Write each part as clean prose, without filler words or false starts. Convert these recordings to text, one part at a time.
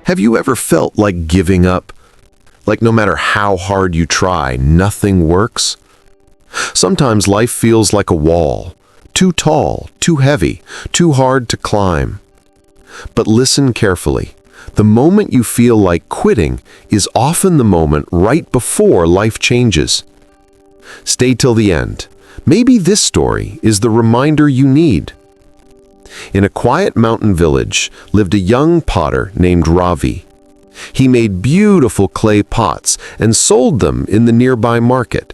Have you ever felt like giving up? Like no matter how hard you try, nothing works? Sometimes life feels like a wall, too tall, too heavy, too hard to climb. But listen carefully. The moment you feel like quitting is often the moment right before life changes. Stay till the end. Maybe this story is the reminder you need. In a quiet mountain village lived a young potter named Ravi. He made beautiful clay pots and sold them in the nearby market.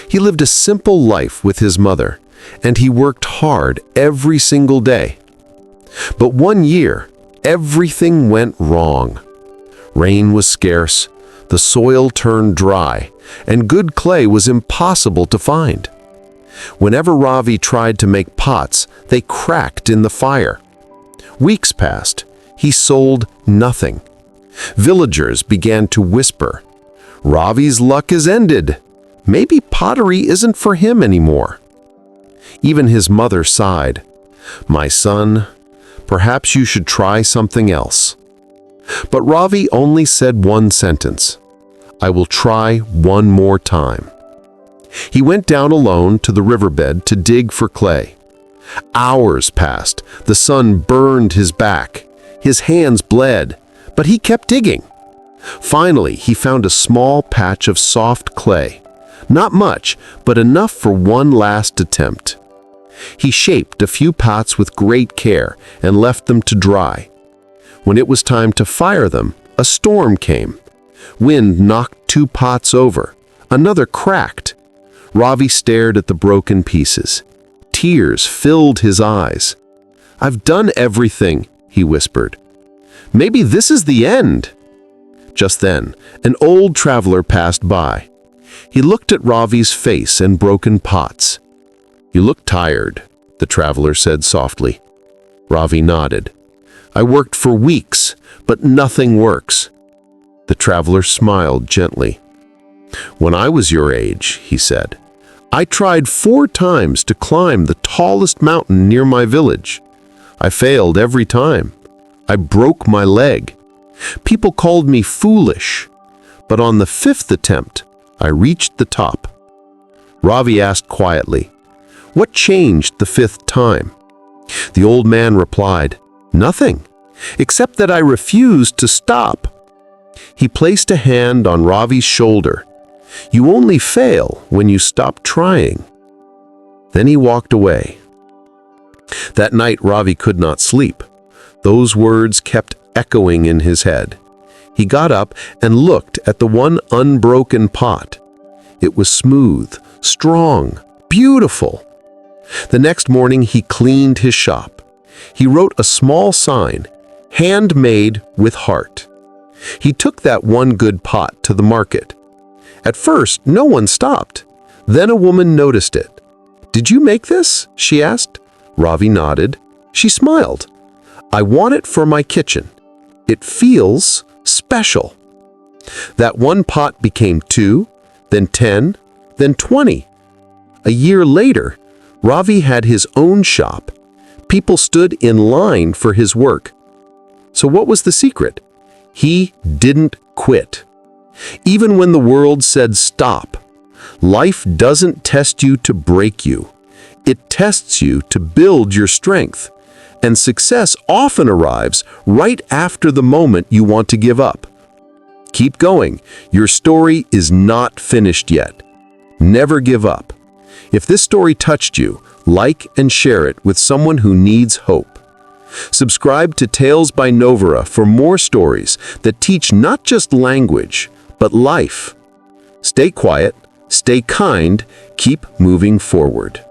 He lived a simple life with his mother, and he worked hard every single day. But one year, everything went wrong. Rain was scarce, the soil turned dry, and good clay was impossible to find. Whenever Ravi tried to make pots, they cracked in the fire. Weeks passed. He sold nothing. Villagers began to whisper, "Ravi's luck is ended. Maybe pottery isn't for him anymore." Even his mother sighed, "My son, perhaps you should try something else." But Ravi only said one sentence, "I will try one more time." He went down alone to the riverbed to dig for clay. Hours passed. The sun burned his back. His hands bled, but he kept digging. Finally, he found a small patch of soft clay. Not much, but enough for one last attempt. He shaped a few pots with great care and left them to dry. When it was time to fire them, a storm came. Wind knocked 2 pots over. Another cracked. Ravi stared at the broken pieces. Tears filled his eyes. "I've done everything," he whispered. "Maybe this is the end." Just then, an old traveler passed by. He looked at Ravi's face and broken pots. "You look tired," the traveler said softly. Ravi nodded. "I worked for weeks, but nothing works." The traveler smiled gently. "When I was your age," he said, "I tried 4 times to climb the tallest mountain near my village. I failed every time. I broke my leg. People called me foolish, but on the 5th attempt, I reached the top." Ravi asked quietly, "What changed the 5th time?" The old man replied, "Nothing, except that I refused to stop." He placed a hand on Ravi's shoulder. "You only fail when you stop trying." Then he walked away. That night, Ravi could not sleep. Those words kept echoing in his head. He got up and looked at the one unbroken pot. It was smooth, strong, beautiful. The next morning, he cleaned his shop. He wrote a small sign, "Handmade with heart." He took that one good pot to the market. At first, no one stopped. Then a woman noticed it. "Did you make this?" she asked. Ravi nodded. She smiled. "I want it for my kitchen. It feels special." That one pot became 2, then 10, then 20. A year later, Ravi had his own shop. People stood in line for his work. So what was the secret? He didn't quit. Even when the world said stop. Life doesn't test you to break you. It tests you to build your strength. And success often arrives right after the moment you want to give up. Keep going. Your story is not finished yet. Never give up. If this story touched you, like and share it with someone who needs hope. Subscribe to Tales by Novira for more stories that teach not just language, but life. Stay quiet, stay kind, keep moving forward.